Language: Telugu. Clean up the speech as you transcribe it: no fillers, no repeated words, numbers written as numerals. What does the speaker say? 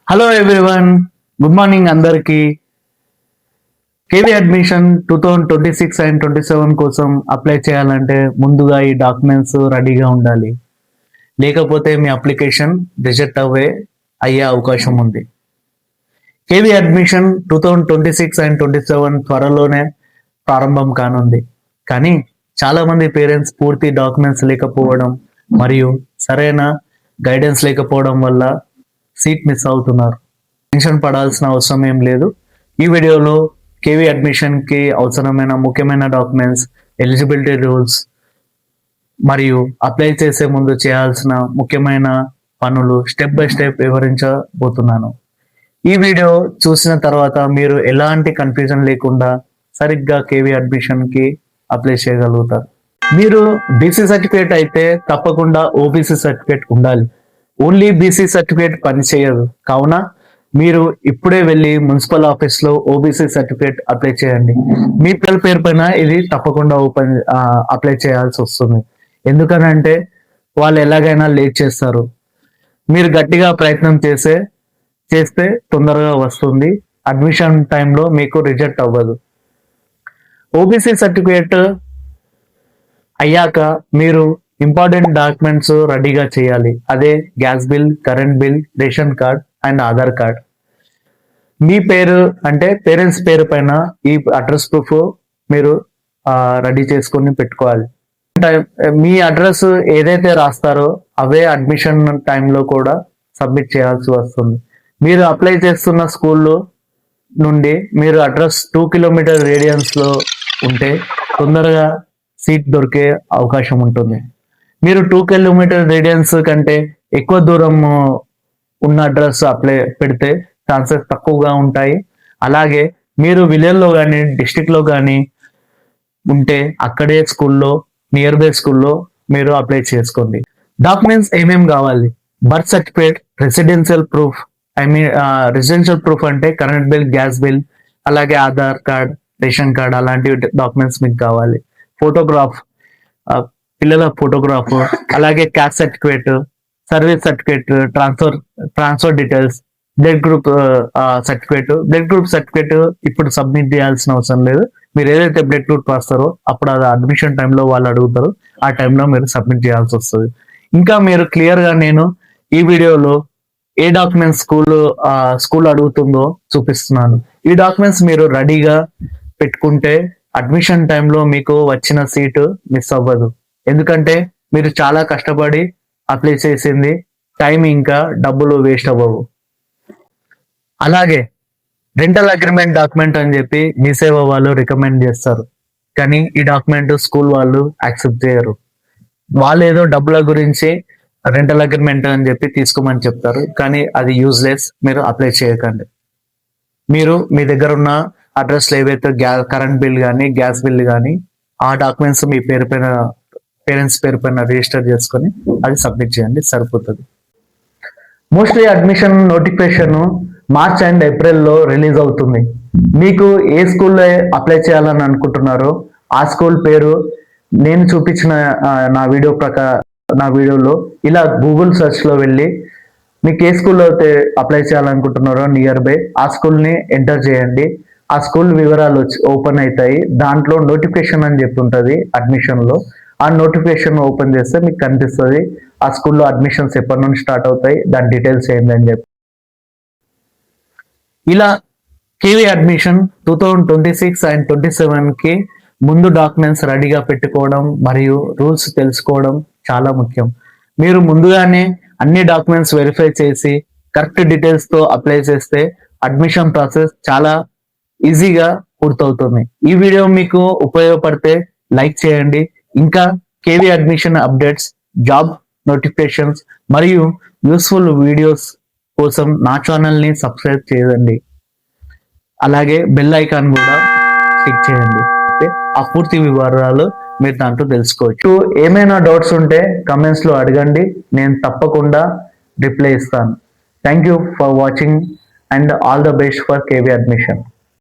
హలో ఎవ్రీవన్, గుడ్ మార్నింగ్ అందరికి. కేవీ అడ్మిషన్ 2026 అండ్ 27 కోసం అప్లై చేయాలంటే ముందుగా ఈ డాక్యుమెంట్స్ రెడీగా ఉండాలి. లేకపోతే మీ అప్లికేషన్ రిజెక్ట్ అయ్యే అవకాశం ఉంది. కేవీ అడ్మిషన్ 2026 అండ్ 27 త్వరలోనే ప్రారంభం కానుంది. కానీ చాలా మంది పేరెంట్స్ పూర్తి డాక్యుమెంట్స్ లేకపోవడం మరియు సరైన గైడెన్స్ లేకపోవడం వల్ల సీట్ మిస్ అవుతున్నారు. టెన్షన్ పడాల్సిన అవసరం ఏం లేదు. ఈ వీడియోలో కేవీ అడ్మిషన్ కి అవసరమైన ముఖ్యమైన డాక్యుమెంట్స్, ఎలిజిబిలిటీ రూల్స్ మరియు అప్లై చేసే ముందు చేయాల్సిన ముఖ్యమైన పనులు స్టెప్ బై స్టెప్ వివరించబోతున్నాను. ఈ వీడియో చూసిన తర్వాత మీరు ఎలాంటి కన్ఫ్యూజన్ లేకుండా సరిగ్గా కేవీ అడ్మిషన్ కి అప్లై చేయగలుగుతారు. మీరు బీసీ సర్టిఫికేట్ అయితే తప్పకుండా ఓబీసీ సర్టిఫికేట్ ఉండాలి. ఓన్లీ బీసీ సర్టిఫికేట్ పనిచేయదు. కావున మీరు ఇప్పుడే వెళ్ళి మున్సిపల్ ఆఫీస్ లో ఓబీసీ సర్టిఫికేట్ అప్లై చేయండి. మీ పిల్లల పేరు పైన ఇది తప్పకుండా అప్లై చేయాల్సి వస్తుంది. ఎందుకనంటే వాళ్ళు ఎలాగైనా లేట్ చేస్తారు. మీరు గట్టిగా ప్రయత్నం చేస్తే తొందరగా వస్తుంది. అడ్మిషన్ టైంలో మీకు రిజెక్ట్ అవ్వదు. ఓబీసీ సర్టిఫికేట్ అయ్యాక మీరు ఇంపార్టెంట్ డాక్యుమెంట్స్ రెడీగా చేయాలి. అదే gas bill, current bill, ration card and Aadhaar card. మీ పేరు అంటే పేరెంట్స్ పేరు పైన ఈ అడ్రస్ ప్రూఫ్ మీరు రెడీ చేసుకొని పెట్టుకోవాలి. మీ అడ్రస్ ఏదైతే రాస్తారో అవే అడ్మిషన్ టైంలో కూడా సబ్మిట్ చేయాల్సి వస్తుంది. మీరు అప్లై చేస్తున్న స్కూల్లో నుండి మీరు అడ్రస్ 2 కిలోమీటర్ రేడియన్స్ లో ఉంటే తొందరగా సీట్ దొరికే అవకాశం ఉంటుంది. మీరు 2 కిలోమీటర్ రేడియన్స్ కంటే ఎక్కువ దూరం ఉన్న అడ్రస్ అప్లై పెడితే ఛాన్సెస్ తక్కువగా ఉంటాయి. అలాగే మీరు విలేజ్ లో కానీ డిస్ట్రిక్ట్ లో కానీ ఉంటే అక్కడే స్కూల్లో నియర్ బై స్కూల్లో మీరు అప్లై చేసుకోండి. డాక్యుమెంట్స్ ఏమేమి కావాలి? Birth certificate, residential proof, residential proof అంటే కరెంట్ బిల్, గ్యాస్ బిల్, అలాగే ఆధార్ కార్డ్, రేషన్ కార్డ్ అలాంటి డాక్యుమెంట్స్ మీకు కావాలి. ఫోటోగ్రాఫ్, పిల్లల ఫోటోగ్రాఫ్, అలాగే caste certificate, service certificate, transfer details, blood group certificate. Blood group certificate ఇప్పుడు సబ్మిట్ చేయాల్సిన అవసరం లేదు. మీరు ఏదైతే బ్లడ్ గ్రూప్ రాస్తారో అప్పుడు అది అడ్మిషన్ టైంలో వాళ్ళు అడుగుతారు. ఆ టైంలో మీరు సబ్మిట్ చేయాల్సి వస్తుంది. ఇంకా మీరు క్లియర్ గా నేను ఈ వీడియోలో ఏ డాక్యుమెంట్స్ స్కూల్ అడుగుతుందో చూపిస్తున్నాను. ఈ డాక్యుమెంట్స్ మీరు రెడీగా పెట్టుకుంటే అడ్మిషన్ టైంలో మీకు వచ్చిన సీటు మిస్ అవ్వదు. ఎందుకంటే మీరు చాలా కష్టపడి అప్లై చేసింది, టైం ఇంకా డబ్బులు వేస్ట్ అవ్వవు. అలాగే రెంటల్ అగ్రిమెంట్ డాక్యుమెంట్ అని చెప్పి మీ సేవ వాళ్ళు రికమెండ్ చేస్తారు. కానీ ఈ డాక్యుమెంట్ స్కూల్ వాళ్ళు యాక్సెప్ట్ చేయరు. వాళ్ళు ఏదో డబ్బుల గురించి రెంటల్ అగ్రిమెంట్ అని చెప్పి తీసుకోమని చెప్తారు. కానీ అది యూజ్లెస్. మీరు అప్లై చేయకండి. మీరు మీ దగ్గర ఉన్న అడ్రస్లో ఏవైతే కరెంట్ బిల్ కానీ గ్యాస్ బిల్ కానీ ఆ డాక్యుమెంట్స్ మీ పేరెంట్స్ పేరు పైన రిజిస్టర్ చేసుకొని అది సబ్మిట్ చేయండి, సరిపోతుంది. Mostly admission notification March and ఏప్రిల్లో రిలీజ్ అవుతుంది. మీకు ఏ స్కూల్లో అప్లై చేయాలని అనుకుంటున్నారో ఆ స్కూల్ పేరు నేను చూపించిన నా వీడియోలో ఇలా గూగుల్ సెర్చ్ లో వెళ్ళి మీకు ఏ స్కూల్లో అయితే అప్లై చేయాలనుకుంటున్నారో నియర్ బై ఆ స్కూల్ని ఎంటర్ చేయండి. ఆ స్కూల్ వివరాలు ఓపెన్ అవుతాయి. దాంట్లో నోటిఫికేషన్ అని చెప్పి ఉంటుంది అడ్మిషన్ లో. ఆ నోటిఫికేషన్ ఓపెన్ చేస్తే మీకు కనిపిస్తుంది ఆ స్కూల్లో అడ్మిషన్స్ ఎప్పటి నుంచి స్టార్ట్ అవుతాయి, దాని డీటెయిల్స్ ఏందని చెప్పి. ఇలా కేవీ అడ్మిషన్ 2026 అండ్ 27 కి ముందు డాక్యుమెంట్స్ రెడీగా పెట్టుకోవడం మరియు రూల్స్ తెలుసుకోవడం చాలా ముఖ్యం. మీరు ముందుగానే అన్ని డాక్యుమెంట్స్ వెరిఫై చేసి కరెక్ట్ డీటెయిల్స్ తో అప్లై చేస్తే అడ్మిషన్ ప్రాసెస్ చాలా ఈజీగా పూర్తవుతుంది. ఈ వీడియో మీకు ఉపయోగపడితే లైక్ చేయండి. ఇంకా KV admission updates, job notifications మరియు యూస్ఫుల్ వీడియోస్ కోసం నా ఛానల్ ని సబ్స్క్రైబ్ చేయండి. అలాగే బెల్ ఐకాన్ కూడా క్లిక్ చేయండి. ఆ పూర్తి వివరాలు మీరు దాంట్లో తెలుసుకోవచ్చు. ఏమైనా డౌట్స్ ఉంటే కమెంట్స్ లో అడగండి, నేను తప్పకుండా రిప్లై ఇస్తాను. Thank you for watching and all the best for KV admission.